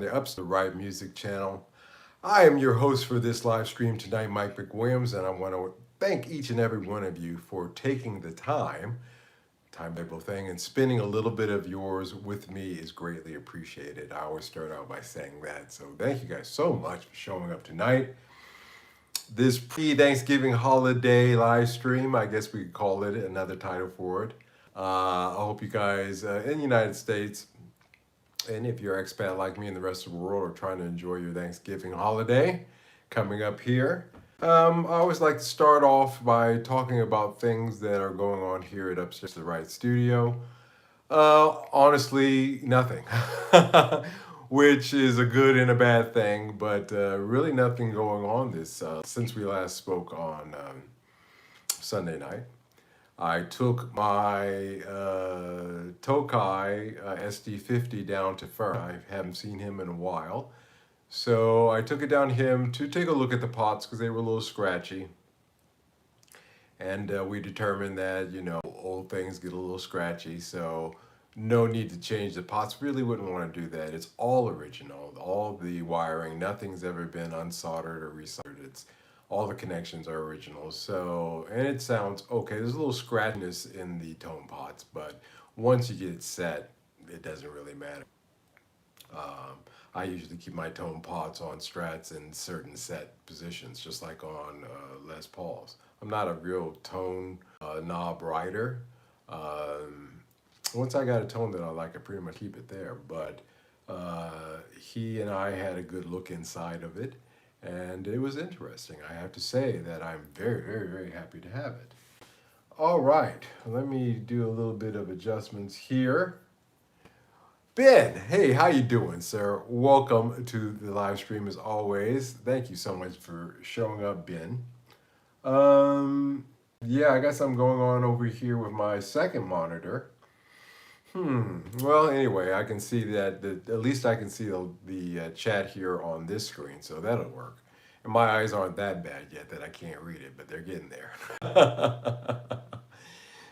The Ups the Right Music channel. I am your host for this live stream tonight, Mike McWilliams, and I want to thank each and every one of you for taking the timetable thing, and spending a little bit of yours with me is greatly appreciated. I always start out by saying that. So thank you guys so much for showing up tonight. This pre-Thanksgiving holiday live stream, I guess we could call it another title for it. I hope you guys in the United States, and if you're expat like me in the rest of the world, are trying to enjoy your Thanksgiving holiday coming up here. I always like to start off by talking about things that are going on here at Upstairs the Right Studio. Honestly, nothing, which is a good and a bad thing, but really nothing going on this since we last spoke on Sunday night. I took my Tokai SD50 down to Fern. I haven't seen him in a while. So I took it down to him to take a look at the pots because they were a little scratchy. And we determined that, old things get a little scratchy. So no need to change the pots. Really wouldn't want to do that. It's all original. All the wiring, nothing's ever been unsoldered or resoldered. All the connections are original. So, and it sounds okay. There's a little scratchiness in the tone pots, but once you get it set, it doesn't really matter. I usually keep my tone pots on Strats in certain set positions, just like on Les Pauls. I'm not a real tone knob writer. Once I got a tone that I like, I pretty much keep it there. But he and I had a good look inside of it, and it was interesting. I have to say that I'm very, very, very happy to have it. All right, let me do a little bit of adjustments here. Ben, hey, how you doing, sir? Welcome to the live stream as always. Thank you so much for showing up, Ben. Yeah, I guess I'm going on over here with my second monitor. Well, anyway, I can see that, at least I can see the chat here on this screen, so that'll work. And my eyes aren't that bad yet that I can't read it, but they're getting there.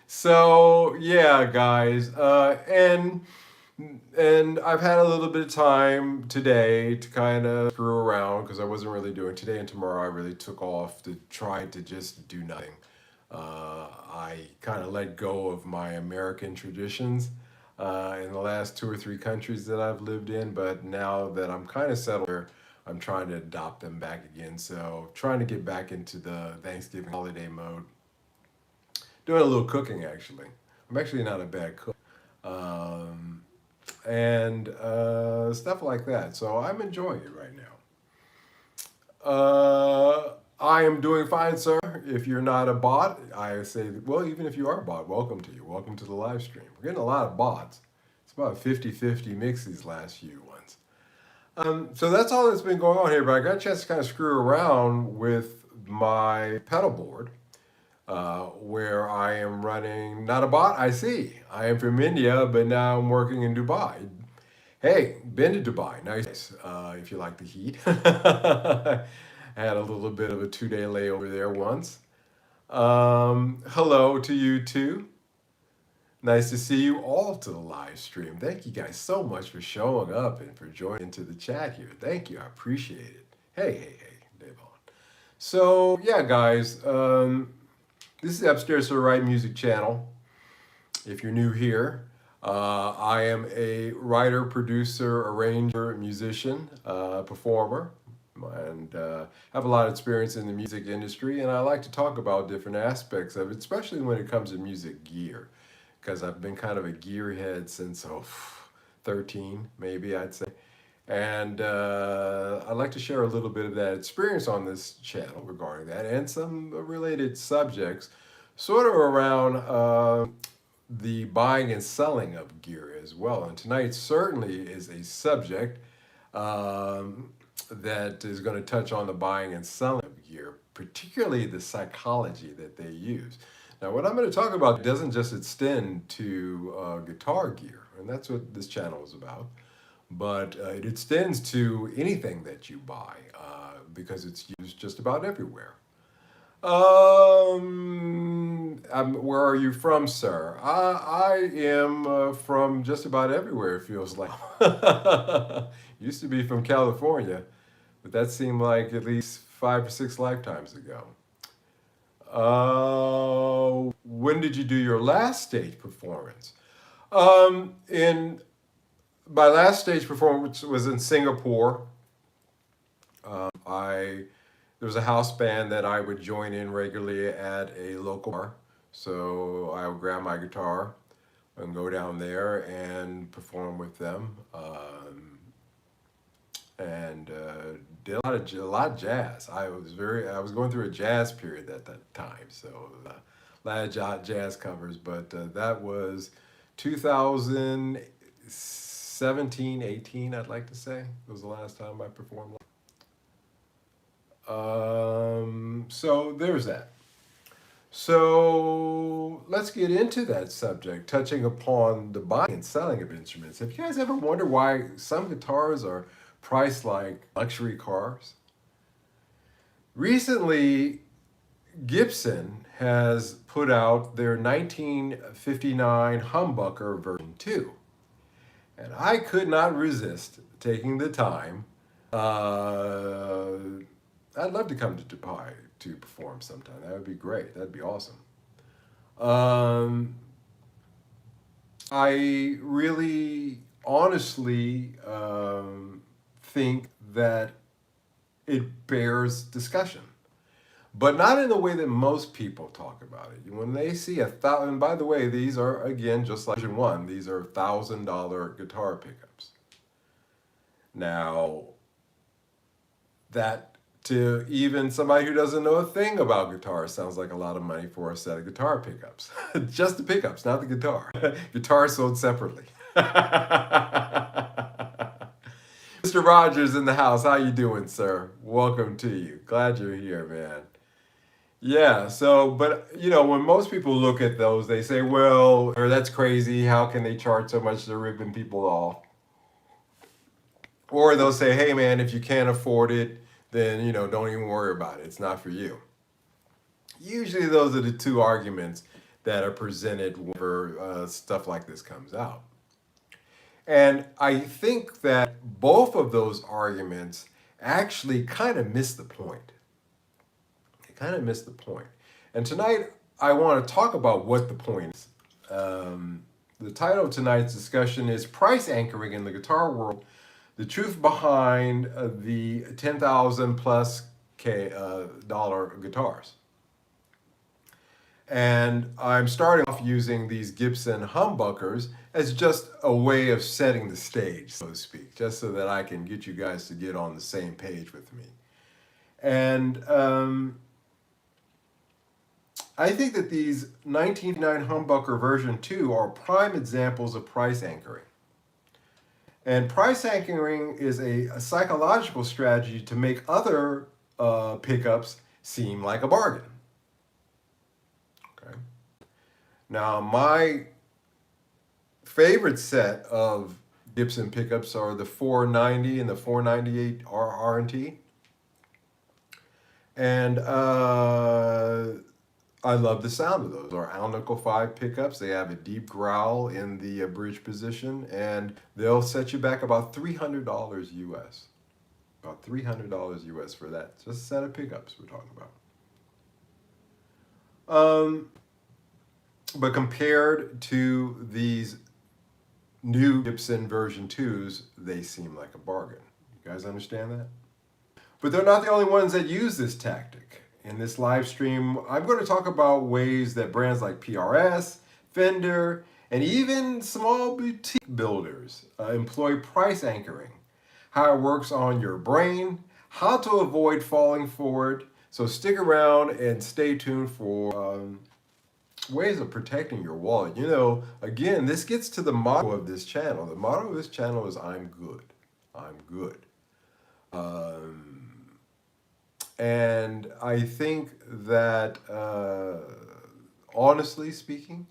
So, yeah, guys, and I've had a little bit of time today to kind of screw around because I wasn't really doing today and tomorrow. I really took off to try to just do nothing. I kind of let go of my American traditions in the last 2 or 3 countries that I've lived in, but now that I'm kind of settled here, I'm trying to adopt them back again. So trying to get back into the Thanksgiving holiday mode. Doing a little cooking actually. I'm actually not a bad cook. And stuff like that. So I'm enjoying it right now. I am doing fine, sir. If you're not a bot, I say, well, even if you are a bot, welcome to you. Welcome to the live stream. We're getting a lot of bots. It's about 50-50 mix these last few ones. So that's all that's been going on here, but I got a chance to kind of screw around with my pedal board. Where I am running, not a bot, I see. I am from India, but now I'm working in Dubai. Hey, been to Dubai, nice, if you like the heat. I had a little bit of a 2-day layover there once. Hello to you too. Nice to see you all to the live stream. Thank you guys so much for showing up and for joining into the chat here. Thank you, I appreciate it. Hey, Devon. So, yeah, guys, this is the Upstairs to the Right music channel. If you're new here, I am a writer, producer, arranger, musician, performer, and have a lot of experience in the music industry. And I like to talk about different aspects of it, especially when it comes to music gear, because I've been kind of a gearhead since 13, maybe I'd say. And I'd like to share a little bit of that experience on this channel regarding that and some related subjects, sort of around the buying and selling of gear as well. And tonight certainly is a subject that is going to touch on the buying and selling of gear, particularly the psychology that they use. Now, what I'm going to talk about doesn't just extend to guitar gear, and that's what this channel is about. But it extends to anything that you buy because it's used just about everywhere. Where are you from, sir? I am from just about everywhere, it feels like. Used to be from California, but that seemed like at least 5 or 6 lifetimes ago. When did you do your last stage performance? In my last stage performance was in Singapore. There was a house band that I would join in regularly at a local bar. So I would grab my guitar and go down there and perform with them. And did a lot of jazz. I was going through a jazz period at that time, so a lot of jazz covers. But that was 2017, 18. I'd like to say was the last time I performed. So there's that. So let's get into that subject, touching upon the buying and selling of instruments. Have you guys ever wondered why some guitars are priced like luxury cars? Recently, Gibson has put out their 1959 Humbucker Version Two. And I could not resist taking the time. I'd love to come to Dubai to perform sometime. That would be great. That'd be awesome. I really, honestly think that it bears discussion, but not in the way that most people talk about it. When they see 1,000, and by the way, these are, again, just like Version 1, these are $1,000 guitar pickups. Now, that to even somebody who doesn't know a thing about guitars sounds like a lot of money for a set of guitar pickups. Just the pickups, not the guitar. Guitar sold separately. Mr. Rogers in the house. How you doing, sir? Welcome to you. Glad you're here, man. Yeah, so, but, you know, when most people look at those, they say, well, or that's crazy. How can they charge so much? They're ripping people off. Or they'll say, hey, man, if you can't afford it, then, you know, don't even worry about it. It's not for you. Usually those are the two arguments that are presented whenever stuff like this comes out. And I think that both of those arguments actually kind of miss the point. They kind of miss the point. And tonight, I want to talk about what the point is. The title of tonight's discussion is Price Anchoring in the Guitar World, the truth behind the 10,000 plus dollar guitars. And I'm starting off using these Gibson humbuckers as just a way of setting the stage, so to speak, just so that I can get you guys to get on the same page with me. And I think that these 1999 Humbucker Version 2 are prime examples of price anchoring. And price anchoring is a psychological strategy to make other pickups seem like a bargain. Okay. Now, my favorite set of Gibson pickups are the 490 and the 498 R&T. And I love the sound of those. They're Alnico 5 pickups. They have a deep growl in the bridge position, and they'll set you back about $300 US. About $300 US for that. Just a set of pickups we're talking about. But compared to these new Gibson Version 2s, they seem like a bargain. You guys understand that? But they're not the only ones that use this tactic. In this live stream, I'm going to talk about ways that brands like PRS, Fender, and even small boutique builders employ price anchoring, how it works on your brain, how to avoid falling for it. So stick around and stay tuned for ways of protecting your wallet. You know, again, this gets to the motto of this channel. The motto of this channel is I'm good. I'm good. And I think that, honestly speaking,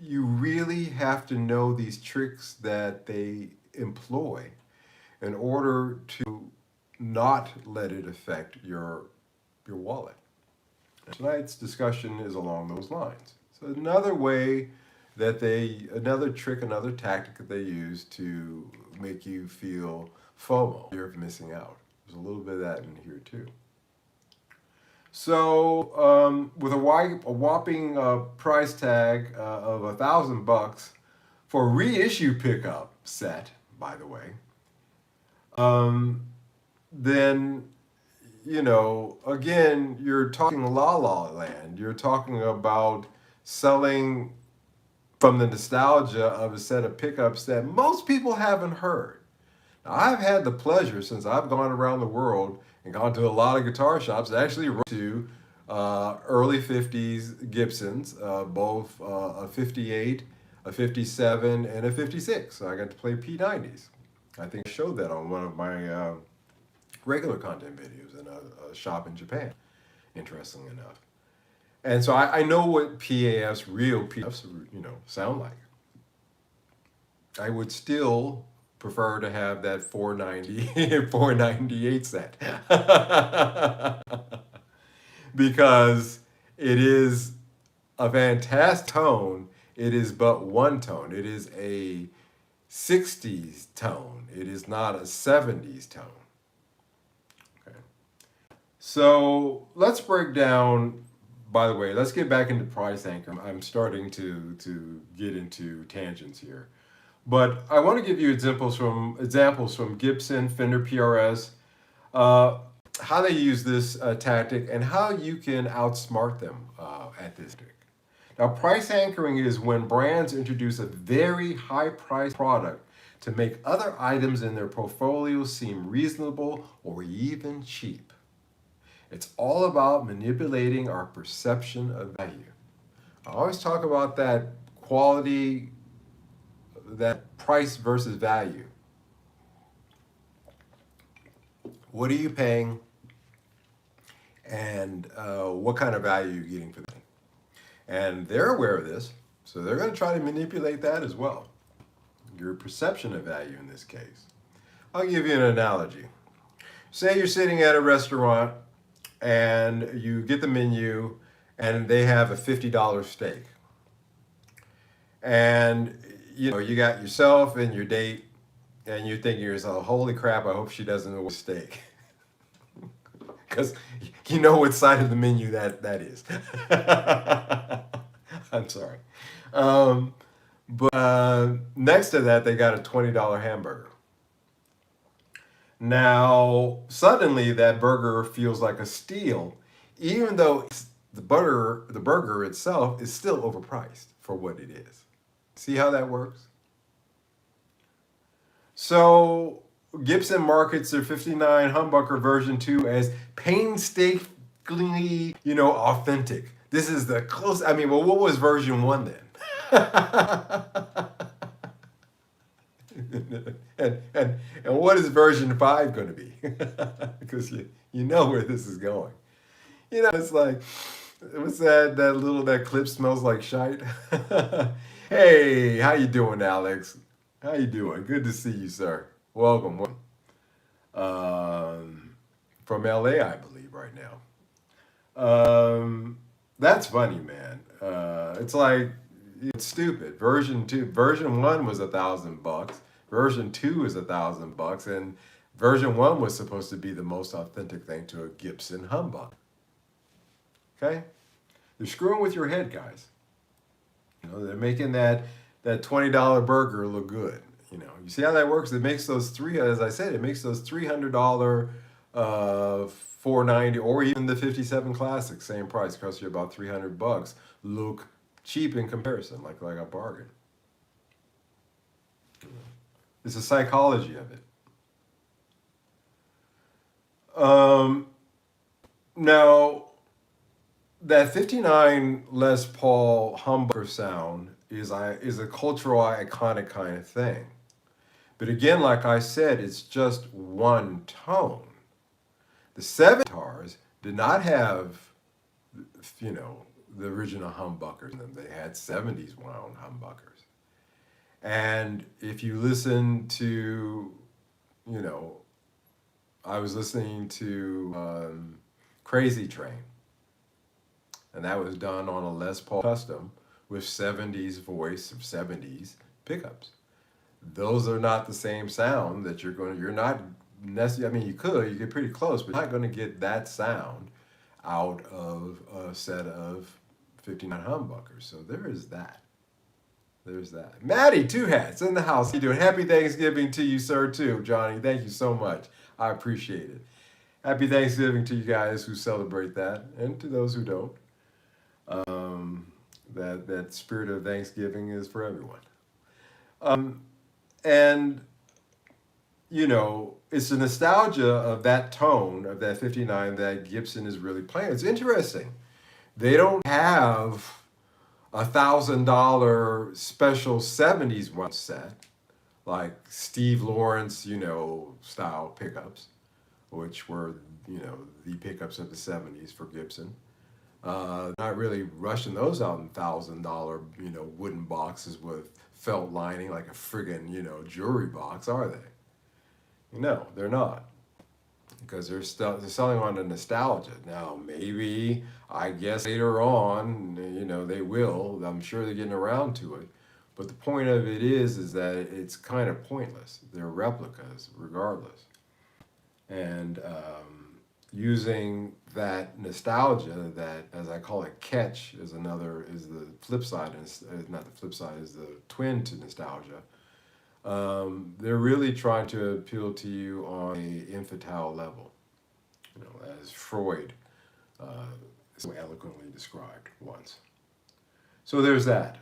you really have to know these tricks that they employ in order to not let it affect your wallet. Tonight's discussion is along those lines. So another way that another trick, another tactic that they use to make you feel FOMO, fear of missing out. There's a little bit of that in here too. So with a whopping price tag of $1,000 for a reissue pickup set, by the way, then again, you're talking La La Land. You're talking about selling from the nostalgia of a set of pickups that most people haven't heard. Now, I've had the pleasure, since I've gone around the world and gone to a lot of guitar shops, actually to early 50s Gibsons, both a 58, a 57, and a 56. So I got to play P90s. I think I showed that on one of my regular content videos in a shop in Japan, interestingly enough. And so I know what real PAFs, sound like. I would still prefer to have that 490, 498 set. Because it is a fantastic tone. It is but one tone. It is a 60s tone. It is not a 70s tone. Okay. So let's break down, by the way, let's get back into price anchor. I'm starting to get into tangents here. But I want to give you examples from Gibson, Fender PRS, how they use this tactic, and how you can outsmart them at this trick. Now, price anchoring is when brands introduce a very high-priced product to make other items in their portfolio seem reasonable or even cheap. It's all about manipulating our perception of value. I always talk about that quality, that price versus value. What are you paying, and what kind of value are you getting for that? And they're aware of this, so they're going to try to manipulate that as well. Your perception of value in this case. I'll give you an analogy. Say you're sitting at a restaurant and you get the menu and they have a $50 steak. And you got yourself and your date, and you're thinking to yourself, holy crap, I hope she doesn't order steak. Because you know what side of the menu that is. I'm sorry. But next to that, they got a $20 hamburger. Now, suddenly that burger feels like a steal, even though the burger itself is still overpriced for what it is. See how that works? So Gibson markets their 59 Humbucker Version 2 as painstakingly, authentic. This is the close. Well, what was version 1 then? and what is version 5 going to be? Because you know where this is going. It's like, what's that clip, smells like shite? Hey, how you doing, Alex? How you doing? Good to see you, sir. Welcome. From LA, I believe, right now. That's funny, man. It's stupid. Version 1 was $1,000. Version 2 is $1,000, and version 1 was supposed to be the most authentic thing to a Gibson humbucker. Okay? They're screwing with your head, guys. They're making that $20 burger look good. You see how that works? It makes those $300 490, or even the 57 Classic, same price, costs you about $300, look cheap in comparison, like a bargain. It's the psychology of it. Now, that 59 Les Paul humbucker sound is a cultural iconic kind of thing. But again, like I said, it's just one tone. The 7 guitars did not have, the original humbuckers in them. They had 70s wound humbuckers. And if you listen to, I was listening to Crazy Train, and that was done on a Les Paul Custom with 70s voice of 70s pickups. Those are not the same sound that you're not necessarily, I mean, you get pretty close, but you're not going to get that sound out of a set of 59 humbuckers. So there is that. There's that. Maddie, Two Hats in the house. How you doing? Happy Thanksgiving to you, sir, too. Johnny, thank you so much. I appreciate it. Happy Thanksgiving to you guys who celebrate that, and to those who don't. That spirit of Thanksgiving is for everyone. And you know, it's the nostalgia of that tone of that 59 that Gibson is really playing. It's interesting. They don't have $1,000 special 70s one set like Steve Lawrence, you know, style pickups, which were, you know, the pickups of the 70s for Gibson. Not really rushing those out in $1,000, you know, wooden boxes with felt lining like a friggin', you know, jewelry box, are they? No, they're not. Because they're selling on the nostalgia. Now, maybe, I guess later on, you know, they will. I'm sure they're getting around to it. But the point of it is that it's kind of pointless. They're replicas, regardless. And using that nostalgia, that, as I call it, catch, is the flip side, not the flip side, is the twin to nostalgia. They're really trying to appeal to you on an infantile level, you know, as Freud so eloquently described once. So there's that.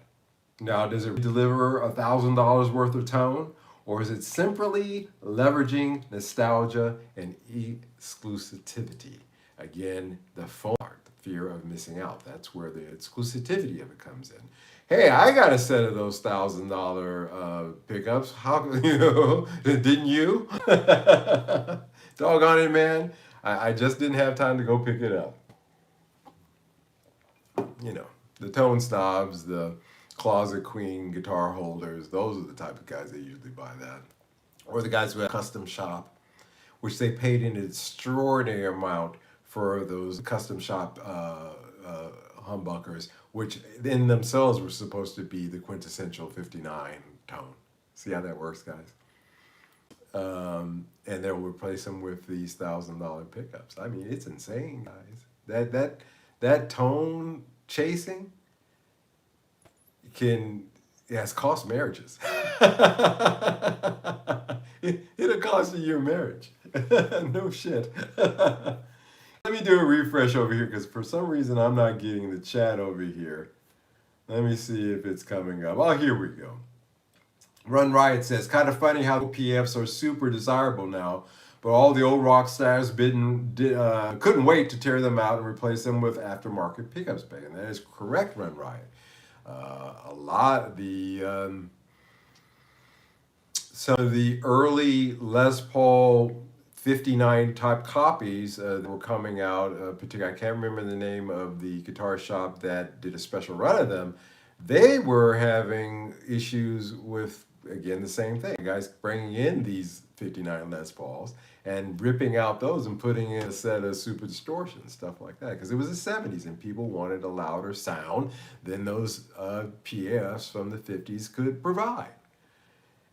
Now, does it deliver $1,000 worth of tone, or is it simply leveraging nostalgia and exclusivity? Again, the phone art, the fear of missing out. That's where the exclusivity of it comes in. Hey, I got a set of those $1,000 pickups. How, you know, didn't you? Doggone it, man. I just didn't have time to go pick it up. You know, the tone snobs, the closet queen guitar holders, those are the type of guys that usually buy that. Or the guys who have a custom shop, which they paid an extraordinary amount for those custom shop humbuckers, which in themselves were supposed to be the quintessential 59 tone. See how that works, guys? And they'll replace them with these $1,000 pickups. I mean, it's insane, guys. That tone chasing has cost marriages. It'll cost you your marriage. No shit. Let me do a refresh over here because for some reason I'm not getting the chat over here. Let me see if it's coming up. Oh, here we go. Run Riot says, kind of funny how PFs are super desirable now, but all the old rock stars couldn't wait to tear them out and replace them with aftermarket pickups back. And that is correct, Run Riot. A lot of some of the early Les Paul 59 type copies that were coming out, particularly, I can't remember the name of the guitar shop that did a special run of them. They were having issues with, again, the same thing. Guys bringing in these 59 Les Pauls and ripping out those and putting in a set of super distortion, stuff like that. Because it was the 70s and people wanted a louder sound than those PAFs from the 50s could provide.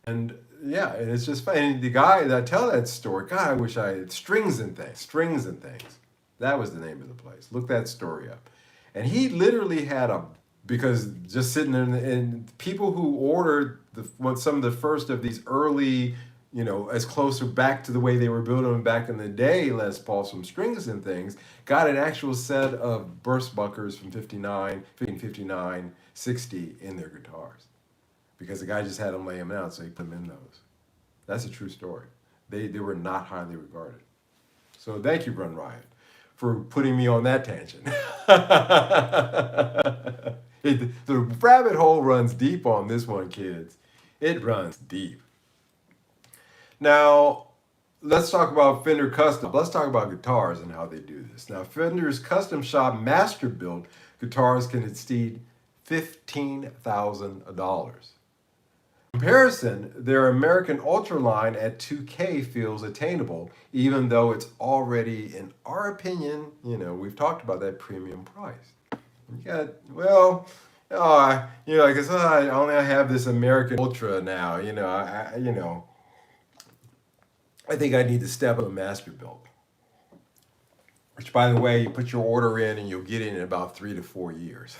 And yeah, and it's just funny. And the guy that tell that story, God, I wish I had Strings and Things. That was the name of the place. Look that story up. And he literally had because just sitting there, and people who ordered some of the first of these early, you know, as closer back to the way they were building them back in the day, Les Pauls from Strings and Things, got an actual set of burst buckers from 59, 60 in their guitars. Because the guy just had them lay them out, so he put them in those. That's a true story. They were not highly regarded. So thank you, Run Riot, for putting me on that tangent. The rabbit hole runs deep on this one, kids. It runs deep. Now, let's talk about Fender Custom. Let's talk about guitars and how they do this. Now, Fender's custom shop master built guitars can exceed $15,000. In comparison, their American Ultra line at $2K feels attainable, even though it's already, in our opinion, you know, we've talked about that premium price. You got, well, because I only have this American Ultra now. I think I need to step up a master build. Which, by the way, you put your order in and you'll get it in about 3 to 4 years.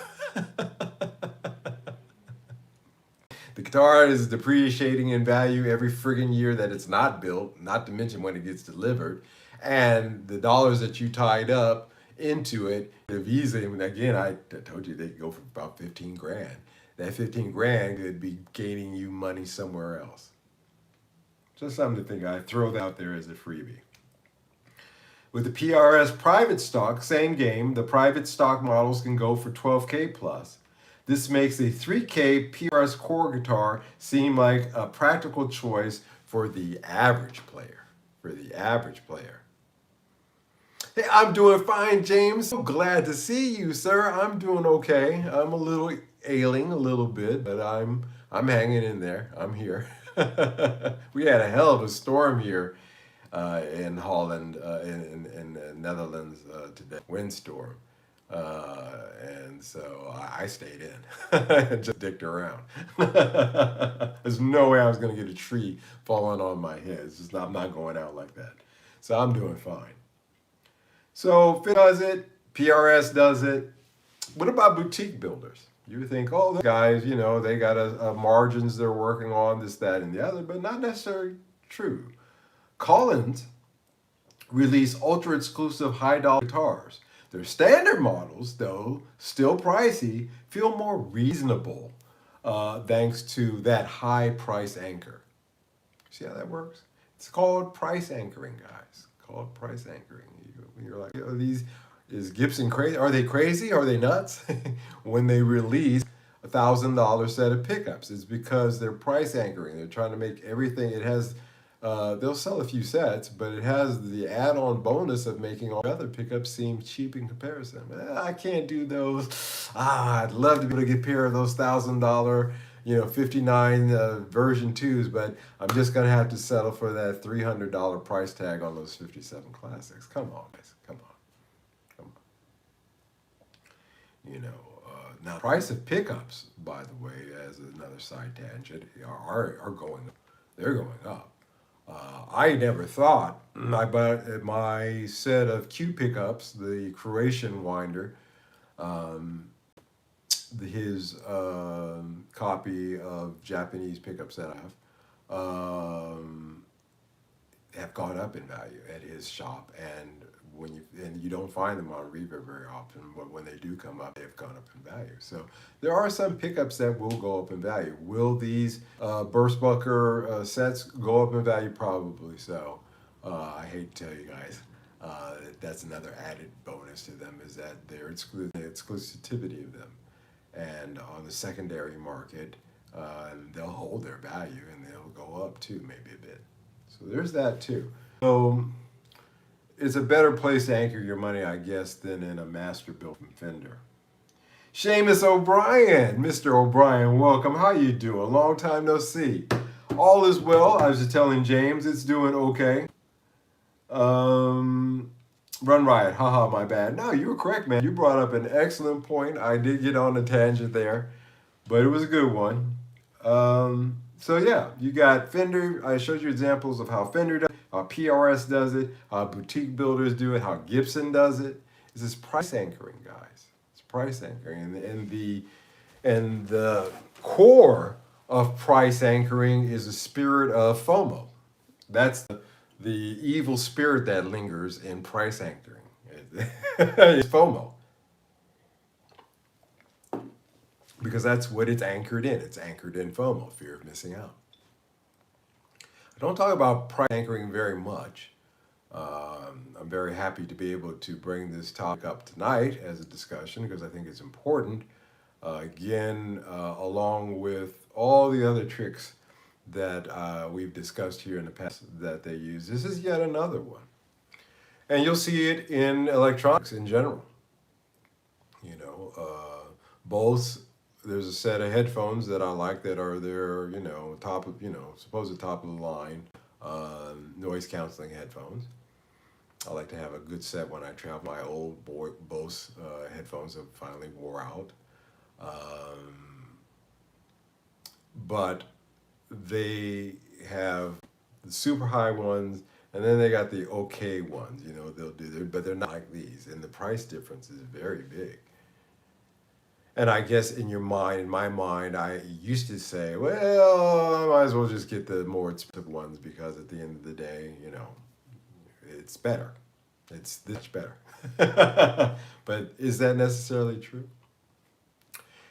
The guitar is depreciating in value every friggin' year that it's not built, not to mention when it gets delivered. And the dollars that you tied up into it, the Visa, and again, I told you they could go for about 15 grand. That 15 grand could be gaining you money somewhere else. Just something to think. I throw that out there as a freebie. With the PRS private stock, same game. The private stock models can go for 12K plus. This makes a 3K PRS core guitar seem like a practical choice for the average player. Hey, I'm doing fine, James. So glad to see you, sir. I'm doing okay. I'm a little ailing a little bit, but I'm hanging in there. I'm here. We had a hell of a storm here in Holland, in the Netherlands today, windstorm. And so I stayed in and just dicked around. There's no way I was going to get a tree falling on my head. It's just I'm not going out like that. So I'm doing fine. So Fender does it, PRS does it. What about boutique builders? You would think, oh, those guys, they got a margins they're working on, this, that, and the other, but not necessarily true. Collins release ultra exclusive high dollar guitars. Their standard models, though still pricey, feel more reasonable thanks to that high price anchor. See how that works? It's called price anchoring, guys. Called price anchoring. You're like, is Gibson crazy? Are they crazy? Are they nuts? When they release $1,000 set of pickups, it's because they're price anchoring. They're trying to make everything. It has they'll sell a few sets, but it has the add-on bonus of making all the other pickups seem cheap in comparison. I can't do those. I'd love to be able to get a pair of those $1,000, 59 version 2s, but I'm just gonna have to settle for that $300 price tag on those 57 classics. Come on, guys, come on. Now price of pickups, by the way, as another side tangent, are going up. They're going up. I never thought I bought my set of Q pickups, the Croatian winder, his copy of Japanese pickups that I have gone up in value at his shop, and you don't find them on Reverb very often, but when they do come up, they've gone up in value. So there are some pickups that will go up in value. Will these Burstbucker sets go up in value? Probably so. I hate to tell you guys, that's another added bonus to them, is that the exclusivity of them, and on the secondary market, they'll hold their value and they'll go up too, maybe a bit. So there's that too. So it's a better place to anchor your money, I guess, than in a master built from Fender. Seamus O'Brien, Mr. O'Brien, welcome. How you doing? Long time no see. All is well. I was just telling James it's doing okay. Run Riot, haha, my bad. No, you were correct, man. You brought up an excellent point. I did get on a tangent there, but it was a good one. So yeah, you got Fender. I showed you examples of how Fender does it, how PRS does it, how boutique builders do it, how Gibson does it. It's this price anchoring, guys. It's price anchoring, and the core of price anchoring is the spirit of FOMO. That's the evil spirit that lingers in price anchoring. It's FOMO. Because that's what it's anchored in. It's anchored in FOMO, fear of missing out. I don't talk about price anchoring very much. I'm very happy to be able to bring this topic up tonight as a discussion because I think it's important. Along with all the other tricks that we've discussed here in the past that they use, this is yet another one. And you'll see it in electronics in general. Both. There's a set of headphones that I like that are their, supposed top of the line noise canceling headphones. I like to have a good set when I travel. My old Bose headphones have finally wore out. But they have the super high ones, and then they got the okay ones. You know, they'll do their, but they're not like these, and the price difference is very big. And I guess in your mind, in my mind, I used to say, well, I might as well just get the more expensive ones because at the end of the day, you know, it's better. It's this better. But is that necessarily true?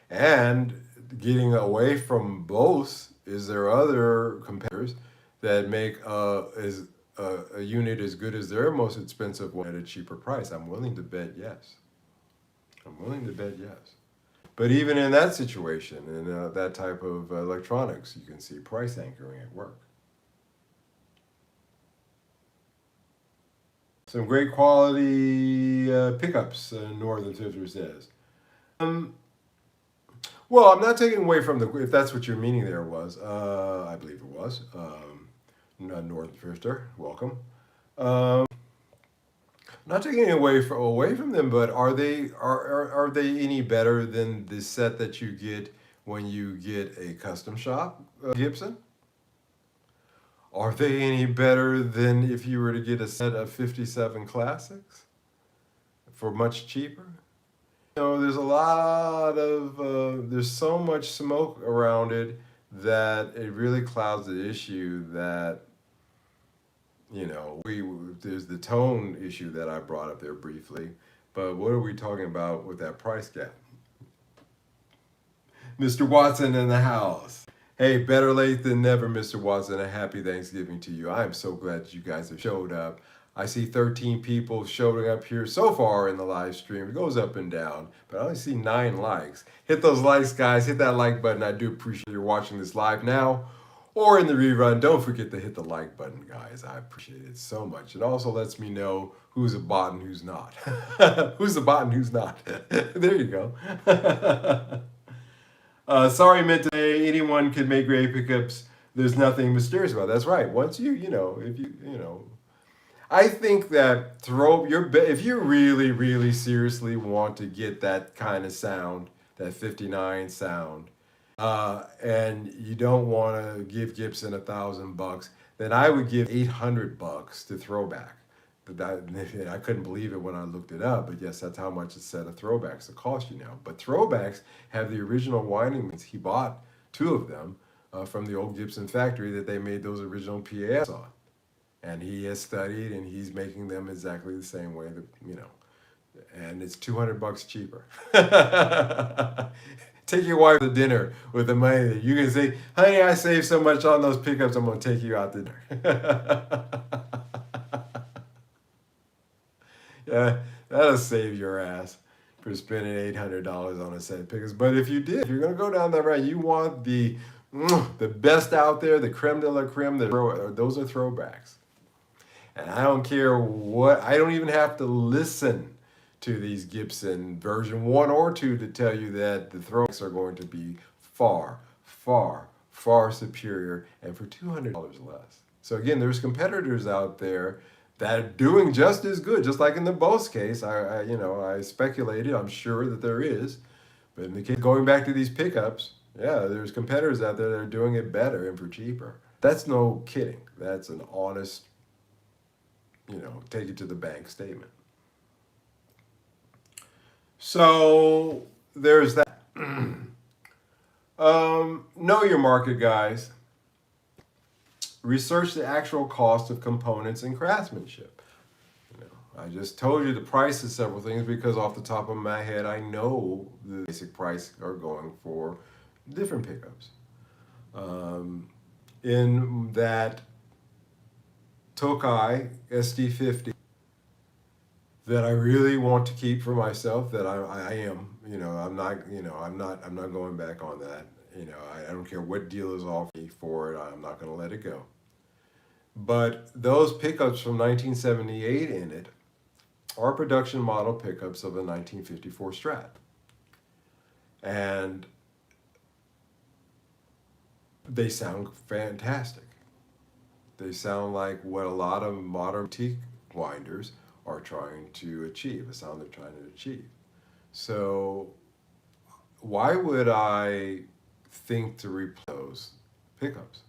And getting away from both, is there other competitors that make a unit as good as their most expensive one at a cheaper price? I'm willing to bet yes. I'm willing to bet yes. But even in that situation, in that type of electronics, you can see price anchoring at work. Some great quality pickups, Northern Tifter says. Um, well, I'm not taking away from the, if that's what your meaning there was, I believe it was. Northern Tifter, welcome. Not taking away from them, but are they any better than the set that you get when you get a custom shop Gibson? Are they any better than if you were to get a set of 57 classics for much cheaper? You know, there's a lot of there's so much smoke around it that it really clouds the issue that, you know, there's the tone issue that I brought up there briefly, but what are we talking about with that price gap? Mr. Watson in the house. Hey, better late than never, Mr. Watson. A happy Thanksgiving to you. I am so glad that you guys have showed up. I see 13 people showing up here so far in the live stream. It goes up and down, but I only see 9 likes. Hit those likes, guys. Hit that like button. I do appreciate you watching this live now or in the rerun. Don't forget to hit the like button, guys. I appreciate it so much. It also lets me know who's a bot and who's not. Who's a bot and who's not. There you go. Sorry, meant to say anyone can make great pickups. There's nothing mysterious about it. That's right. Once you know, if you know, I think that if you really, really seriously want to get that kind of sound, that 59 sound, and you don't want to give Gibson $1,000, then I would give $800 to Throwback. I couldn't believe it when I looked it up, but yes, that's how much a set of Throwbacks will cost you now. But Throwbacks have the original winding means. He bought 2 of them from the old Gibson factory that they made those original PAFs on. And he has studied and he's making them exactly the same way that, you know, and it's $200 cheaper. Take your wife to dinner with the money that you can say, honey, I saved so much on those pickups, I'm going to take you out to dinner. Yeah, that'll save your ass for spending $800 on a set of pickups. But if you're going to go down that route, you want the best out there, the creme de la creme, those are Throwbacks. And I don't care what, I don't even have to listen to these Gibson version 1 or 2 to tell you that the Throwbacks are going to be far, far, far superior and for $200 less. So again, there's competitors out there that are doing just as good, just like in the Bose case. I speculated, I'm sure that there is, but in the case going back to these pickups, yeah, there's competitors out there that are doing it better and for cheaper. That's no kidding. That's an honest, take it to the bank statement. So there's that. Know your market, guys. Research the actual cost of components and craftsmanship. I just told you the price of several things because off the top of my head, I know the basic price are going for different pickups. In that Tokai SD50 that I really want to keep for myself, that I am, I'm not going back on that. I don't care what deal is offered me for it. I'm not going to let it go. But those pickups from 1978 in it are production model pickups of a 1954 Strat. And they sound fantastic. They sound like what a lot of modern boutique winders are trying to achieve, the sound they're trying to achieve. So why would I think to replace those pickups?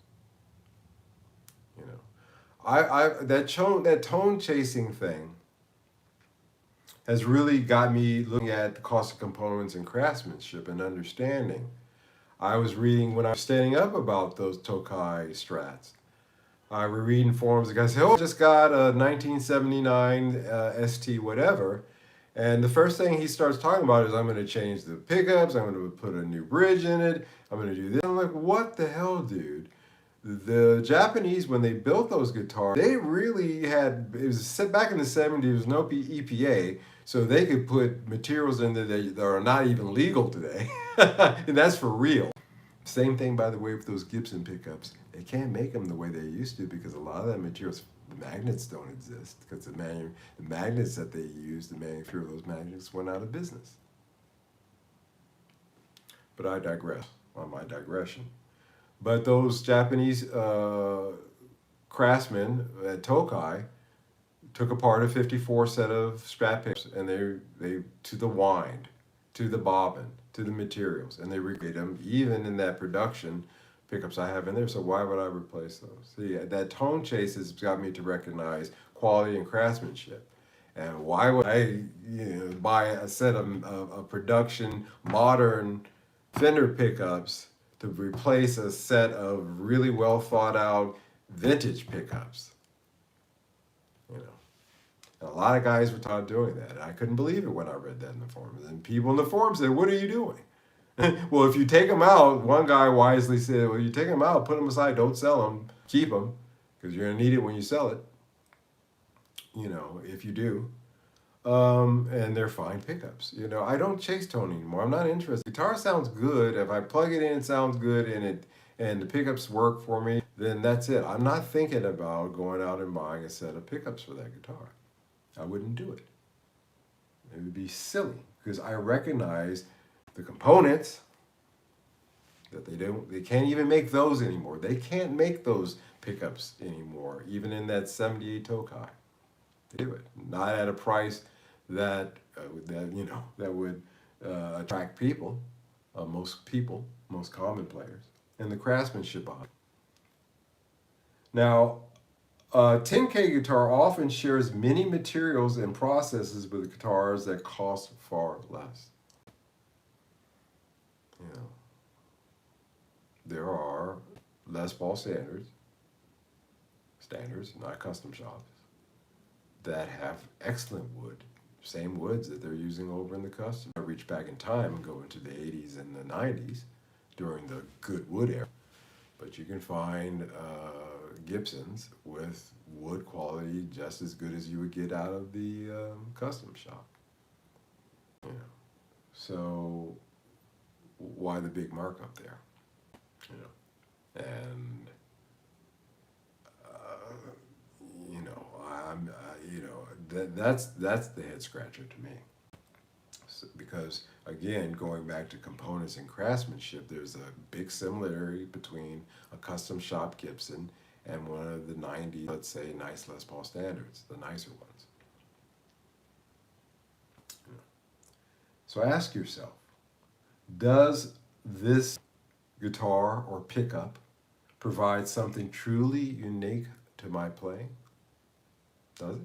You know, that tone chasing thing has really got me looking at the cost of components and craftsmanship and understanding. I was reading when I was standing up about those Tokai Strats. I was reading forums. The guy said, "Oh, I just got a 1979 ST whatever," and the first thing he starts talking about is, "I'm going to change the pickups. I'm going to put a new bridge in it. I'm going to do this." I'm like, "What the hell, dude?" The Japanese, when they built those guitars, they really had, it was set back in the 70s, there was no EPA, so they could put materials in there that are not even legal today. And that's for real. Same thing, by the way, with those Gibson pickups. They can't make them the way they used to because a lot of that materials, the magnets don't exist because the magnets that they used, the manufacturer of those magnets went out of business. But I digress on my digression. But those Japanese craftsmen at Tokai took apart a 54 set of Strat pickups and they to the wind, to the bobbin, to the materials, and they recreate them even in that production pickups I have in there. So why would I replace those? See, that tone chase has got me to recognize quality and craftsmanship. And why would I, buy a set of production modern Fender pickups to replace a set of really well thought out vintage pickups? You know, and a lot of guys were taught doing that. And I couldn't believe it when I read that in the forums. And people in the forums said, "What are you doing?" Well, if you take them out, one guy wisely said, "Well, you take them out, put them aside, don't sell them, keep them, because you're going to need it when you sell it, if you do." And they're fine pickups. I don't chase tone anymore. I'm not interested. Guitar sounds good. If I plug it in, it sounds good, and the pickups work for me, then that's it. I'm not thinking about going out and buying a set of pickups for that guitar. I wouldn't do it. It would be silly because I recognize the components that they can't even make those anymore. They can't make those pickups anymore, even in that 78 Tokai. They do it not at a price that would attract people, most common players, and the craftsmanship behind it. Now, a 10K guitar often shares many materials and processes with guitars that cost far less. There are Les Paul standards, not custom shops, that have excellent wood, same woods that they're using over in the custom. I reach back in time and go into the 80s and the 90s during the good wood era, but you can find Gibsons with wood quality just as good as you would get out of the custom shop. So why the big markup there? And that's the head scratcher to me. Because again, going back to components and craftsmanship, there's a big similarity between a custom shop Gibson and one of the 90s, let's say, nice Les Paul standards, the nicer ones. So ask yourself, does this guitar or pickup provide something truly unique to my playing? Does it?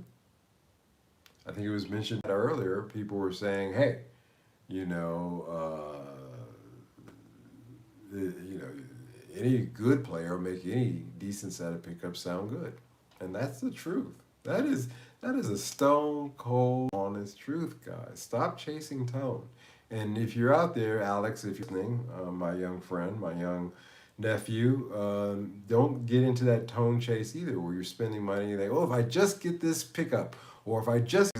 I think it was mentioned earlier, people were saying, hey, any good player will make any decent set of pickups sound good. And that's the truth. That is a stone cold honest truth, guys. Stop chasing tone. And if you're out there, Alex, if you're listening, my young friend, my young nephew, don't get into that tone chase either, where you're spending money and they, if I just get this pickup, or if I just,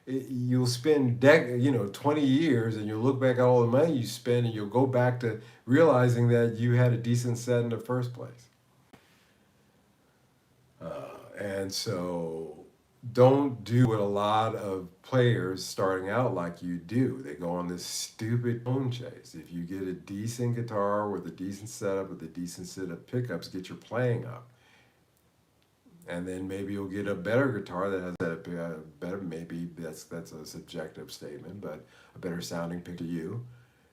you'll spend 20 years and you'll look back at all the money you spend and you'll go back to realizing that you had a decent set in the first place. And so don't do what a lot of players starting out like you do. They go on this stupid tone chase. If you get a decent guitar with a decent setup, with a decent set of pickups, get your playing up. And then maybe you'll get a better guitar that has a better, maybe that's a subjective statement, but a better sounding pick to you.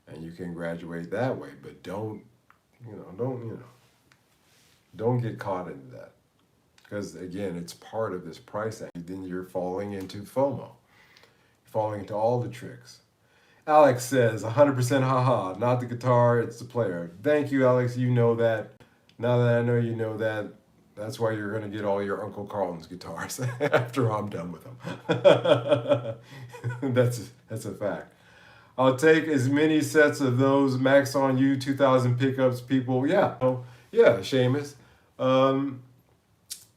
and you can graduate that way. But don't get caught into that, because again, it's part of this price tag. Then you're falling into FOMO, falling into all the tricks. Alex says 100% haha, not the guitar, it's the player. Thank you, Alex. You know that. Now that I know you know that, that's why you're going to get all your Uncle Carlton's guitars after I'm done with them. That's a fact. I'll take as many sets of those Max on You 2000 pickups, people. Yeah, yeah, Seamus.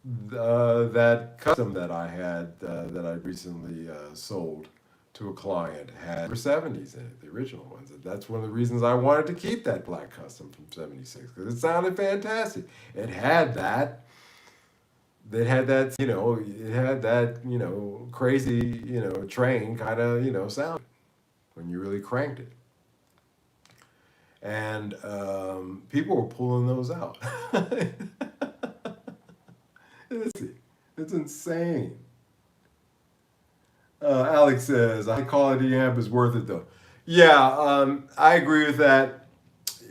That custom that I had that I recently sold to a client had for 70s in it, the original ones. That's one of the reasons I wanted to keep that black custom from 76, because it sounded fantastic. It had that. It had that, crazy, train kind of, sound when you really cranked it. And people were pulling those out. It's insane. Alex says, high quality amp is worth it though. Yeah, I agree with that.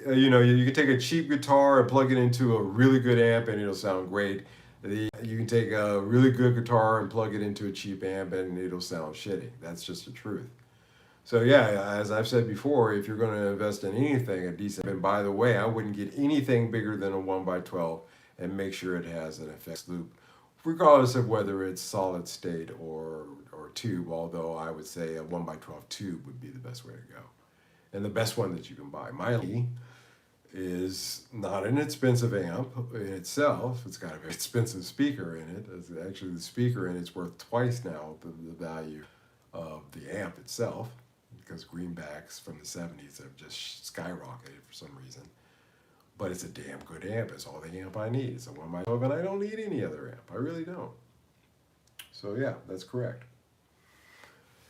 You can take a cheap guitar and plug it into a really good amp and it'll sound great. You can take a really good guitar and plug it into a cheap amp and it'll sound shitty. That's just the truth. So yeah, as I've said before, if you're going to invest in anything, a decent, and by the way, I wouldn't get anything bigger than a 1x12 and make sure it has an effects loop, regardless of whether it's solid state or tube, although I would say a 1x12 tube would be the best way to go. And the best one that you can buy. My is not an expensive amp in itself. It's got a very expensive speaker in it. It's actually, the speaker in it's worth twice now the value of the amp itself, because greenbacks from the 70s have just skyrocketed for some reason. But it's a damn good amp. It's all the amp I need. It's a 1x12, and I don't need any other amp. I really don't. So yeah, that's correct.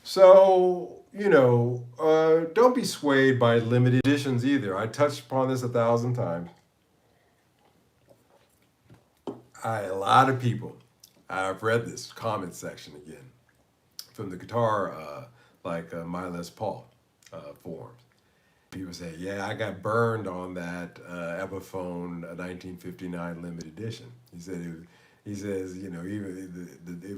So, don't be swayed by limited editions either. I touched upon this 1,000 times. A lot of people, I've read this comment section again, from the guitar, My Les Paul forums. People say, yeah, I got burned on that Epiphone 1959 limited edition. He says, even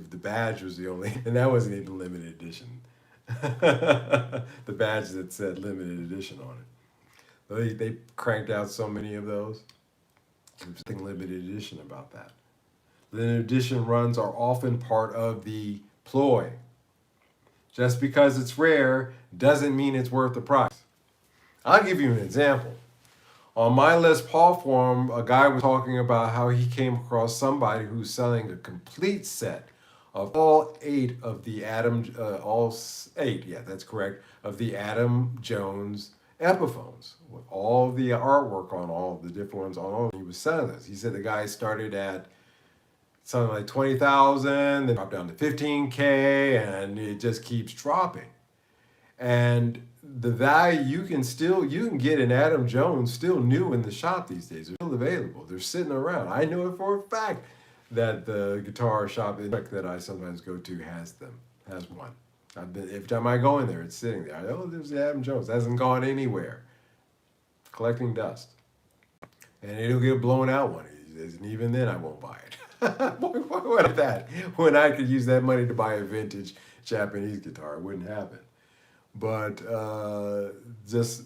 the badge was the only, and that wasn't even limited edition. The badge that said limited edition on it. They cranked out so many of those. There's nothing limited edition about that. Limited edition runs are often part of the ploy. Just because it's rare doesn't mean it's worth the price. I'll give you an example. On my Les Paul forum, a guy was talking about how he came across somebody who's selling a complete set of all 8 of the Adam Jones Epiphones, with all the artwork on all the different ones on all. He was selling this. He said the guy started at something like 20,000, then dropped down to 15K, and it just keeps dropping. And the value, you can get an Adam Jones still new in the shop these days. They're still available. They're sitting around. I know it for a fact that the guitar shop that I sometimes go to has one. Every time I go in there, it's sitting there. There's the Adam Jones. It hasn't gone anywhere. Collecting dust. And it'll get blown out one of these days, and even then I won't buy it. Why would that? When I could use that money to buy a vintage Japanese guitar, it wouldn't happen. But just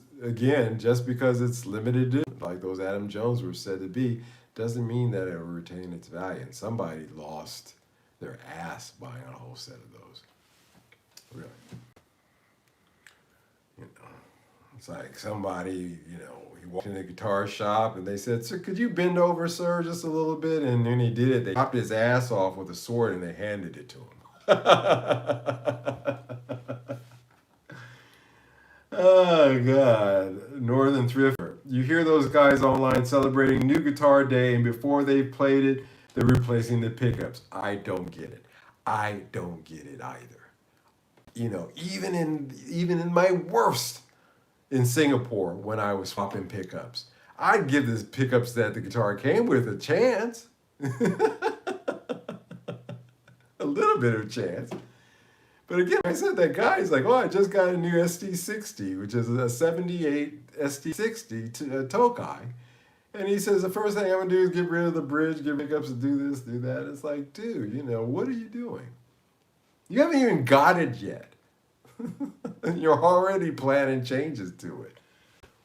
because it's limited, like those Adam Jones were said to be, doesn't mean that it will retain its value. And somebody lost their ass buying a whole set of those. Really. It's like somebody, he walked in a guitar shop and they said, "Sir, could you bend over, sir, just a little bit?" And when he did it, they chopped his ass off with a sword and they handed it to him. Oh, God. Northern Thrifter. You hear those guys online celebrating New Guitar Day, and before they've played it, they're replacing the pickups. I don't get it. I don't get it either. Even in my worst in Singapore, when I was swapping pickups, I'd give the pickups that the guitar came with a chance. A little bit of a chance. But again, I said that guy is like, oh, I just got a new ST60, which is a 78 ST60 Tokai. And he says, the first thing I'm going to do is get rid of the bridge, get pickups, and do this, do that. It's like, dude, you know, what are you doing? You haven't even got it yet. You're already planning changes to it.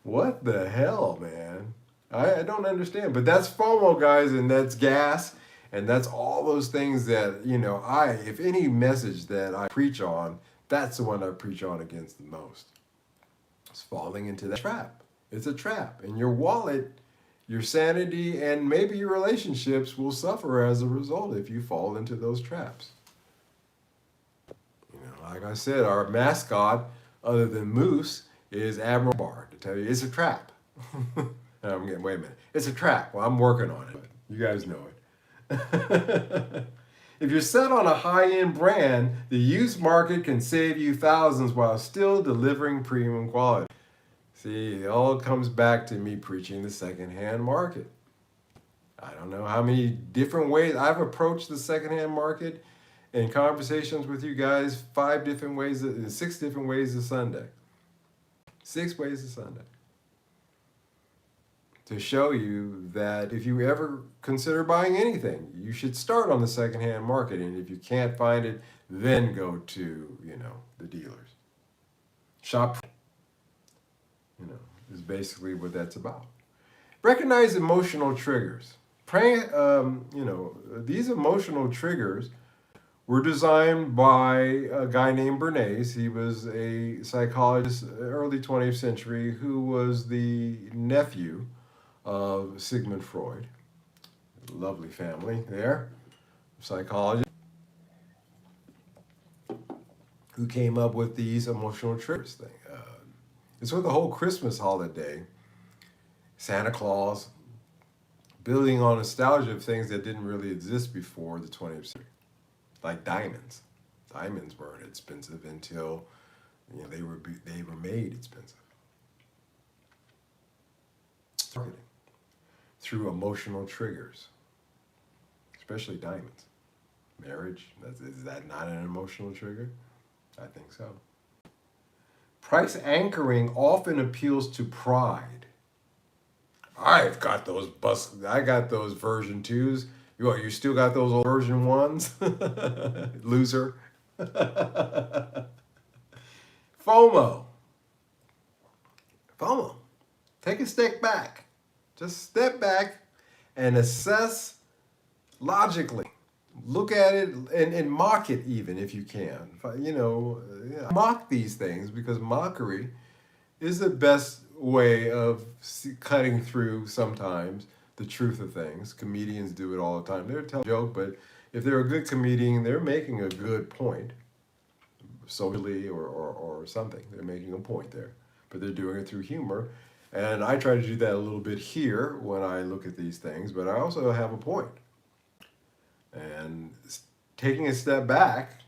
What the hell, man? I don't understand. But that's FOMO, guys, and that's gas. And that's all those things that, you know, if any message that I preach on, that's the one I preach on against the most. It's falling into that trap. It's a trap. And your wallet, your sanity, and maybe your relationships will suffer as a result if you fall into those traps. You know, like I said, our mascot, other than Moose, is Admiral Bar. To tell you, it's a trap. I'm getting, wait a minute. It's a trap. Well, I'm working on it. But you guys know it. If you're set on a high-end brand, the used market can save you thousands while still delivering premium quality. See, it all comes back to me preaching the secondhand market. I don't know how many different ways I've approached the secondhand market in conversations with you guys, 6 different ways of Sunday. 6 ways of Sunday. To show you that if you ever consider buying anything, you should start on the secondhand market. And if you can't find it, then go to, you know, the dealers. Shop, you know, is basically what that's about. Recognize emotional triggers. You know, these emotional triggers were designed by a guy named Bernays. He was a psychologist, early 20th century, who was the nephew of Sigmund Freud. Lovely family there, psychologist, who came up with these emotional triggers thing. It's with the whole Christmas holiday, Santa Claus, building on nostalgia of things that didn't really exist before the 20th century, like diamonds. Diamonds weren't expensive until, you know, they were made expensive. Marketing through emotional triggers, especially diamonds. Marriage, is that not an emotional trigger? I think so. Price anchoring often appeals to pride. I got those version 2s. You still got those old version 1s? Loser. FOMO. Take a step back. Just step back and assess logically. Look at it and mock it even if you can. You know, mock these things, because mockery is the best way of cutting through sometimes the truth of things. Comedians do it all the time. They're telling a joke, but if they're a good comedian, they're making a good point, socially or something. They're making a point there, but they're doing it through humor. And I try to do that a little bit here when I look at these things, but I also have a point. And taking a step back,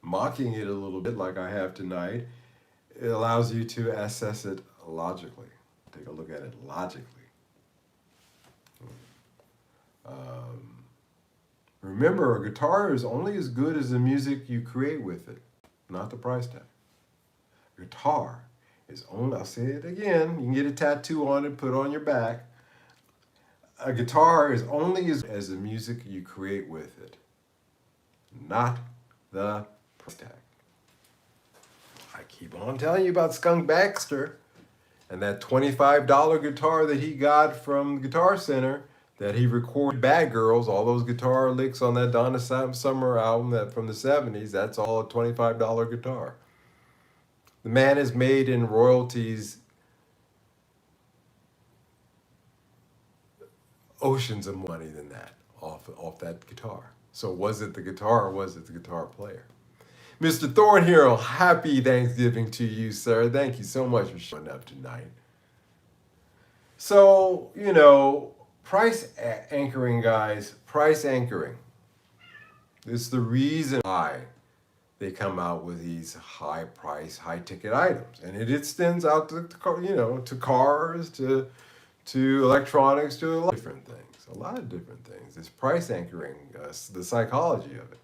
mocking it a little bit like I have tonight, it allows you to assess it logically. Take a look at it logically. Remember, a guitar is only as good as the music you create with it, not the price tag. Guitar is only, I'll say it again, you can get a tattoo on it, put it on your back. A guitar is only as the music you create with it, not the price tag. I keep on telling you about Skunk Baxter and that $25 guitar that he got from Guitar Center, that he recorded Bad Girls, all those guitar licks on that Donna Summer album from the 70s, that's all a $25 guitar. The man has made in royalties oceans of money than that off that guitar. So was it the guitar or was it the guitar player? Mr. Thornhill, happy Thanksgiving to you, sir. Thank you so much for showing up tonight. So, you know, price anchoring, guys, price anchoring. It's the reason why they come out with these high price, high ticket items. And it extends out to cars, to electronics, to a lot of different things. A lot of different things. It's price anchoring, the psychology of it.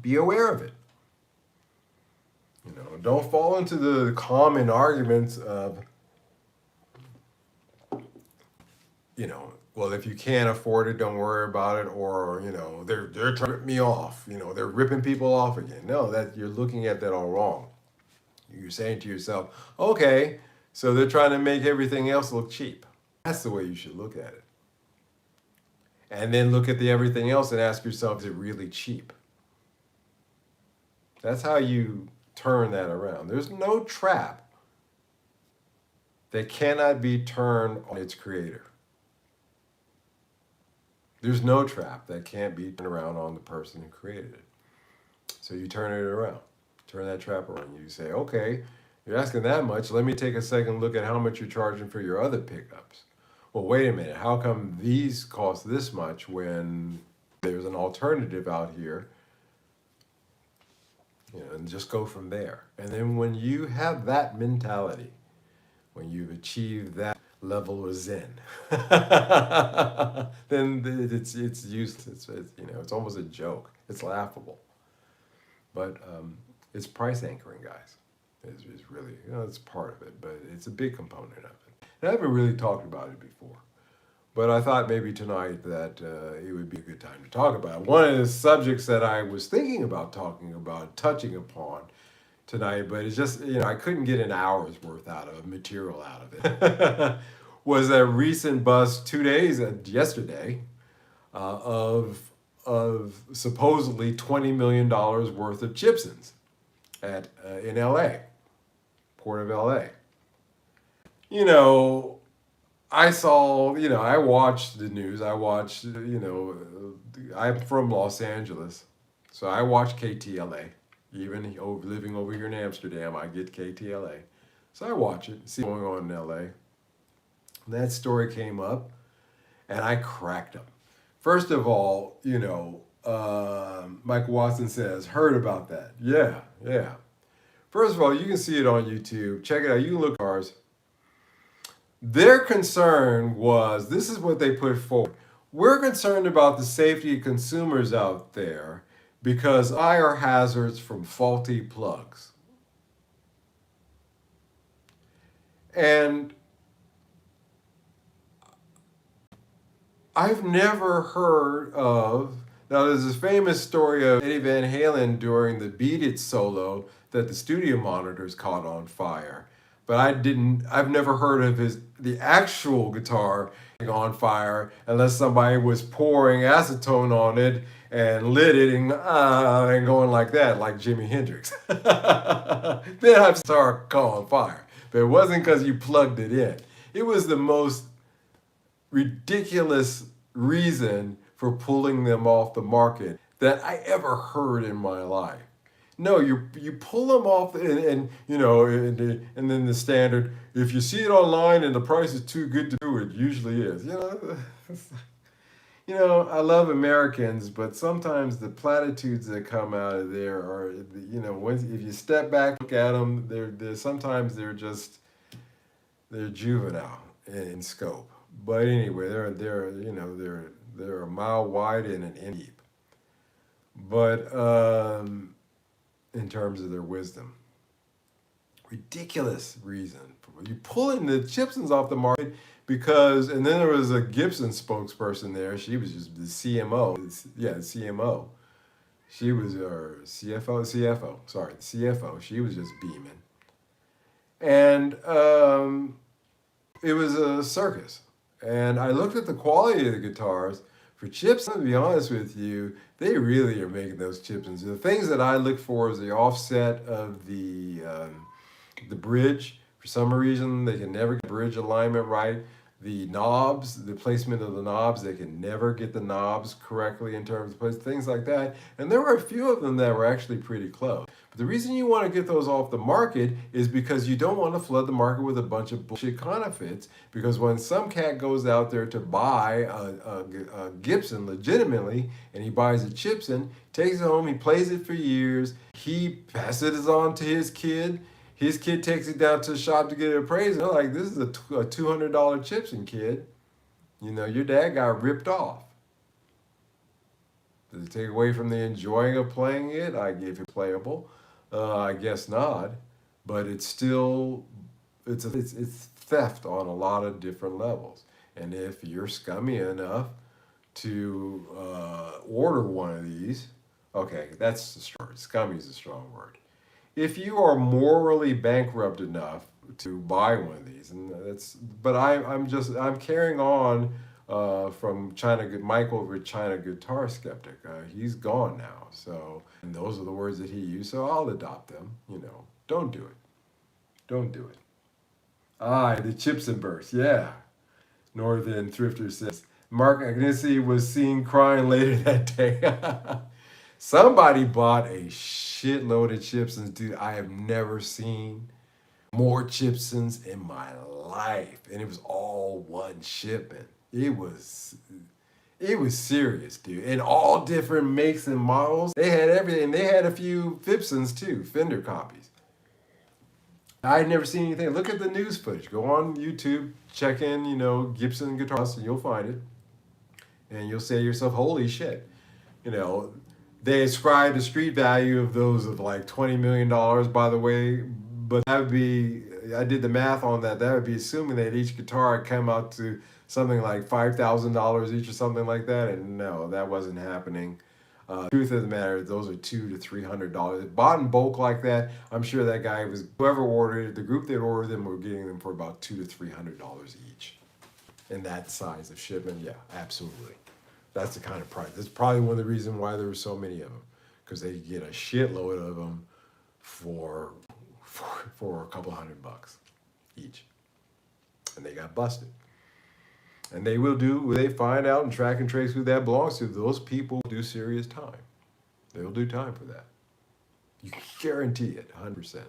Be aware of it. You know, don't fall into the common arguments of, you know, well, if you can't afford it, don't worry about it, or you know, they're trying to rip me off. You know, they're ripping people off again. No, that you're looking at that all wrong. You're saying to yourself, okay, so they're trying to make everything else look cheap. That's the way you should look at it. And then look at the everything else and ask yourself, is it really cheap? That's how you turn that around. There's no trap that cannot be turned on its creator. There's no trap that can't be turned around on the person who created it. So you turn it around, turn that trap around. You say, okay, you're asking that much. Let me take a second look at how much you're charging for your other pickups. Well, wait a minute. How come these cost this much when there's an alternative out here? You know, and just go from there. And then when you have that mentality, when you've achieved that level of zen, then it's useless. It's you know, it's almost a joke. It's laughable. But it's price anchoring, guys. It's really, you know, it's part of it, but it's a big component of it. And I haven't really talked about it before, but I thought maybe tonight that it would be a good time to talk about it. One of the subjects that I was thinking about talking about, touching upon tonight, but it's just, you know, I couldn't get an hour's worth out of material out of it, was a recent bust 2 days, yesterday, of supposedly $20 million worth of Gibsons at in LA, Port of LA. You know, I saw, you know, I watched the news. I watched, you know, I'm from Los Angeles, so I watch KTLA. Even living over here in Amsterdam, I get KTLA. So I watch it, see what's going on in LA. And that story came up, and I cracked up. First of all, you know, Michael Watson says, heard about that. Yeah, yeah. First of all, you can see it on YouTube. Check it out. You can look at cars. Their concern was, this is what they put forward. We're concerned about the safety of consumers out there because fire hazards from faulty plugs. And I've never heard of, now there's this famous story of Eddie Van Halen during the Beat It solo that the studio monitors caught on fire. But I've never heard of the actual guitar on fire unless somebody was pouring acetone on it and lit it and going like that, like Jimi Hendrix. Then I've started calling fire. But it wasn't because you plugged it in. It was the most ridiculous reason for pulling them off the market that I ever heard in my life. No, you pull them off, and you know, and then the standard. If you see it online and the price is too good to do it, usually is. You know, you know. I love Americans, but sometimes the platitudes that come out of there are, you know, if you step back, look at them, they're sometimes they're juvenile in scope. But anyway, they're you know they're a mile wide and an inch deep. But in terms of their wisdom. Ridiculous reason. You pulling the Gibsons off the market because, and then there was a Gibson spokesperson there. She was just the CMO. Yeah, the CMO. She was our CFO, sorry, the CFO. She was just beaming. And it was a circus. And I looked at the quality of the guitars. For Gibson, to be honest with you, they really are making those Gibsons. The things that I look for is the offset of the bridge. For some reason, they can never get bridge alignment right. The knobs, the placement of the knobs, they can never get the knobs correctly in terms of place, things like that. And there were a few of them that were actually pretty close. But the reason you want to get those off the market is because you don't want to flood the market with a bunch of bullshit counterfeits. Because when some cat goes out there to buy a Gibson legitimately, and he buys a Gibson, takes it home, he plays it for years, he passes it on to his kid. His kid takes it down to the shop to get it appraised. They're like, this is a $200 Gibson, kid. You know, your dad got ripped off. Does it take away from the enjoying of playing it? I gave it playable. I guess not, but it's still it's theft on a lot of different levels. And if you're scummy enough to order one of these, okay, that's the strong word. Scummy is a strong word. If you are morally bankrupt enough to buy one of these, and that's, but I'm carrying on from Michael with China Guitar Skeptic. He's gone now, so, and those are the words that he used, so I'll adopt them. Don't do it. Don't do it. The chips and burst, yeah. Northern Thrifter says Mark Agnesi was seen crying later that day. Somebody bought a shitload of Chipsons, dude. I have never seen more Chipsons in my life, and it was all one shipment. It was serious, dude. And all different makes and models. They had everything. They had a few Gibsons too, Fender copies. I had never seen anything. Look at the news footage. Go on YouTube, check in, Gibson guitars, and you'll find it. And you'll say to yourself, holy shit. They ascribe the street value of those of like $20 million, by the way. But that would be, I did the math on that. That would be assuming that each guitar had come out to something like $5,000 each or something like that. And no, that wasn't happening. Truth of the matter, those are $200 to $300. Bought in bulk like that, I'm sure that guy was, whoever ordered it, the group that ordered them were getting them for about $200 to $300 each. And that size of shipment, yeah, absolutely. That's the kind of price. That's probably one of the reasons why there were so many of them, because they get a shitload of them for a couple $100 each, and they got busted. And they find out and track and trace who that belongs to. Those people do serious time. They'll do time for that. You can guarantee it, 100%.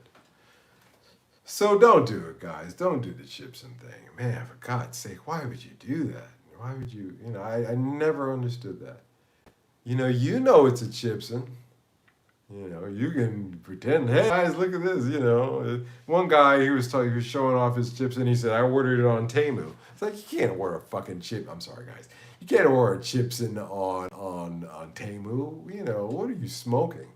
So don't do it, guys. Don't do the Gibson thing. Man, for God's sake, why would you do that? Why would you, I never understood that. You know it's a Gibson. You can pretend, hey guys, look at this, One guy, he was showing off his Gibson, he said, I ordered it on Temu. It's like, you can't order a fucking chip, I'm sorry guys. You can't order a Gibson on Temu. What are you smoking?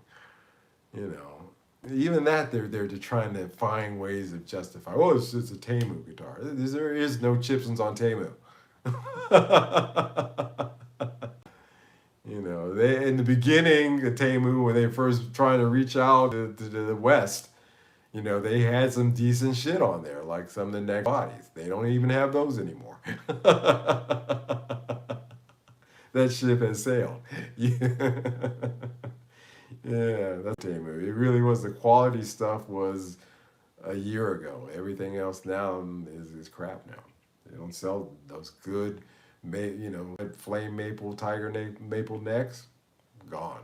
Even that, they're trying to find ways of justifying, it's a Temu guitar. There is no Gibsons on Temu. They in the beginning, the Temu, when they first trying to reach out to the West, they had some decent shit on there, like some of the neck bodies. They don't even have those anymore. That ship has sailed. Yeah, that's Temu. It really was, the quality stuff was a year ago. Everything else now is crap now. They don't sell those good, flame maple, tiger maple necks, gone.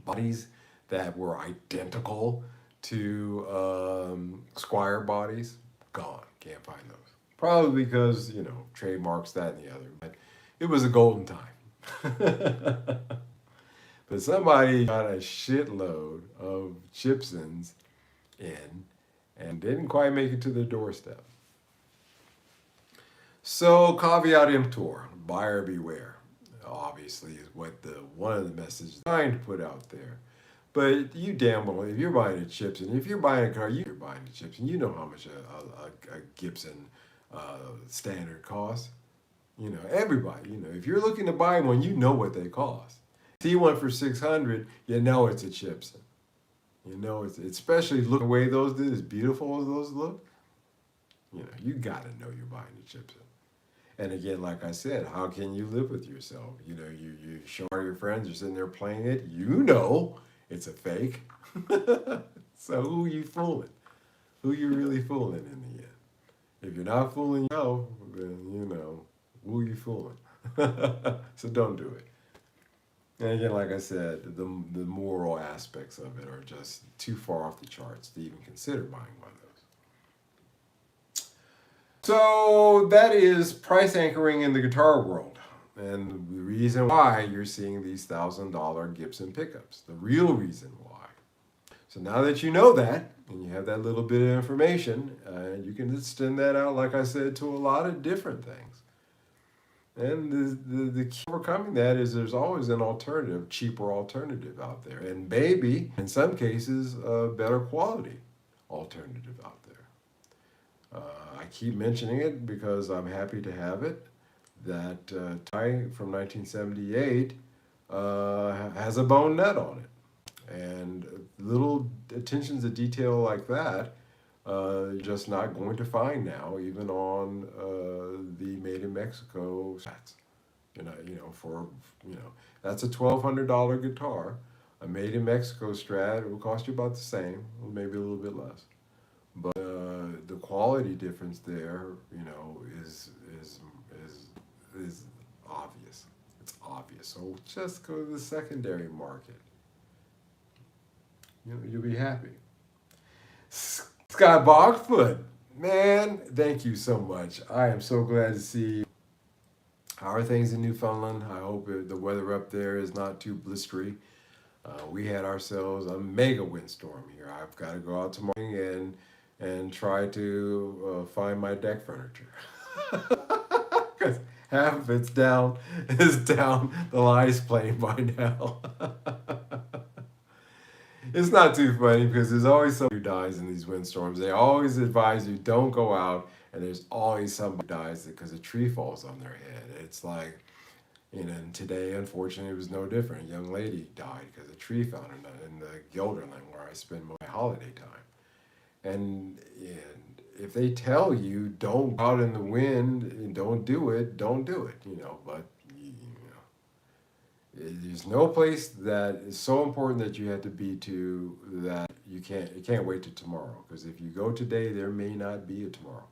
Bodies that were identical to Squire bodies, gone. Can't find those. Probably because, trademarks, that and the other. But it was a golden time. But somebody got a shitload of Gibsons in and didn't quite make it to the doorstep. So, caveat emptor, buyer beware, obviously, is what one of the messages I'm trying to put out there. But you damn well, if you're buying a Gibson, if you're buying a car, you're buying a Gibson, you know how much a Gibson standard costs. Everybody, if you're looking to buy one, you know what they cost. See one for $600, it's a Gibson. It's especially look the way those did, as beautiful as those look. You gotta know you're buying a Gibson. And again, like I said, how can you live with yourself? You show all your friends, you're sitting there playing it, it's a fake. So who you fooling? Who you really fooling in the end? If you're not fooling yourself, then who you fooling? So don't do it. And again, like I said, the moral aspects of it are just too far off the charts to even consider buying one of those. So that is price anchoring in the guitar world. And the reason why you're seeing these $1,000 Gibson pickups. The real reason why. So now that you know that, and you have that little bit of information, you can extend that out, like I said, to a lot of different things. And the key to overcoming that is there's always an alternative, cheaper alternative out there. And maybe, in some cases, a better quality alternative out there. I keep mentioning it because I'm happy to have it. That tie from 1978 has a bone nut on it. And little attentions to detail like that, you're just not going to find now, even on the Made in Mexico sets. For that's a $1,200 guitar. A Made in Mexico Strat, it will cost you about the same, maybe a little bit less. But the quality difference there, is obvious. It's obvious. So just go to the secondary market. You'll be happy. Scott Bogfoot, man, thank you so much. I am so glad to see you. How are things in Newfoundland? I hope the weather up there is not too blistery. We had ourselves a mega windstorm here. I've got to go out tomorrow and try to find my deck furniture. Because half of it's down the lies plane by now. It's not too funny because there's always somebody who dies in these windstorms. They always advise you don't go out, and there's always somebody who dies because a tree falls on their head. It's like, and today, unfortunately, it was no different. A young lady died because a tree fell in the Guilderland where I spend my holiday time. And if they tell you don't go out in the wind and don't do it, don't do it, but there's no place that is so important that you have to be to that you can't wait till tomorrow. Because if you go today, there may not be a tomorrow.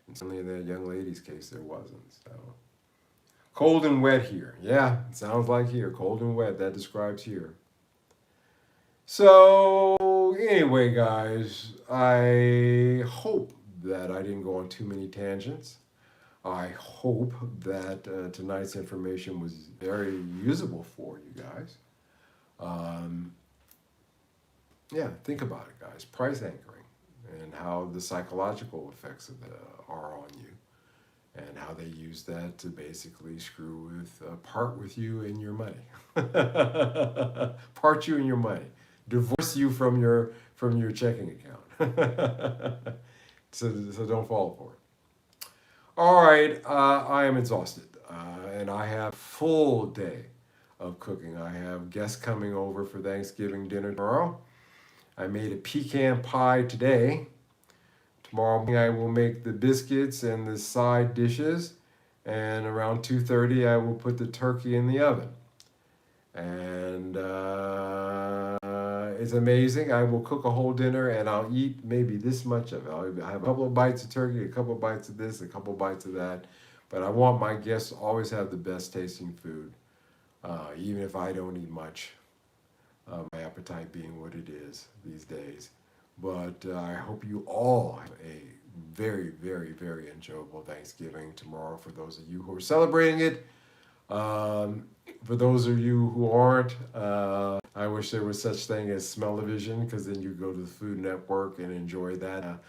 And certainly in that young lady's case, there wasn't. So cold and wet here. Yeah, it sounds like here. Cold and wet. That describes here. So anyway, guys, I hope that I didn't go on too many tangents. I hope that tonight's information was very usable for you guys. Think about it, guys. Price anchoring and how the psychological effects of are on you, and how they use that to basically part with you and your money, part you and your money, divorce you from your checking account. So don't fall for it. All right, I am exhausted, and I have a full day of cooking. I have guests coming over for Thanksgiving dinner tomorrow. I made a pecan pie today. Tomorrow morning I will make the biscuits and the side dishes, and around 2:30 I will put the turkey in the oven. And it's amazing. I will cook a whole dinner and I'll eat maybe this much of it. I'll have a couple of bites of turkey, a couple of bites of this, a couple of bites of that. But I want my guests to always have the best tasting food, even if I don't eat much. My appetite being what it is these days. But I hope you all have a very, very, very enjoyable Thanksgiving tomorrow for those of you who are celebrating it. For those of you who aren't, I wish there was such thing as smell-o-vision, because then you go to the Food Network and enjoy that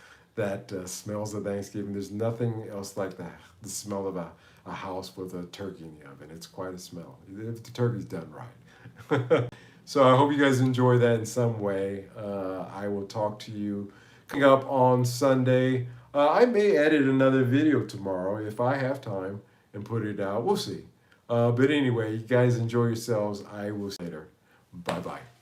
smells of Thanksgiving. There's nothing else like the smell of a house with a turkey in the oven. It's quite a smell, if the turkey's done right. So I hope you guys enjoy that in some way. I will talk to you coming up on Sunday. I may edit another video tomorrow if I have time and put it out. We'll see. But anyway, you guys enjoy yourselves. I will see you later. Bye-bye.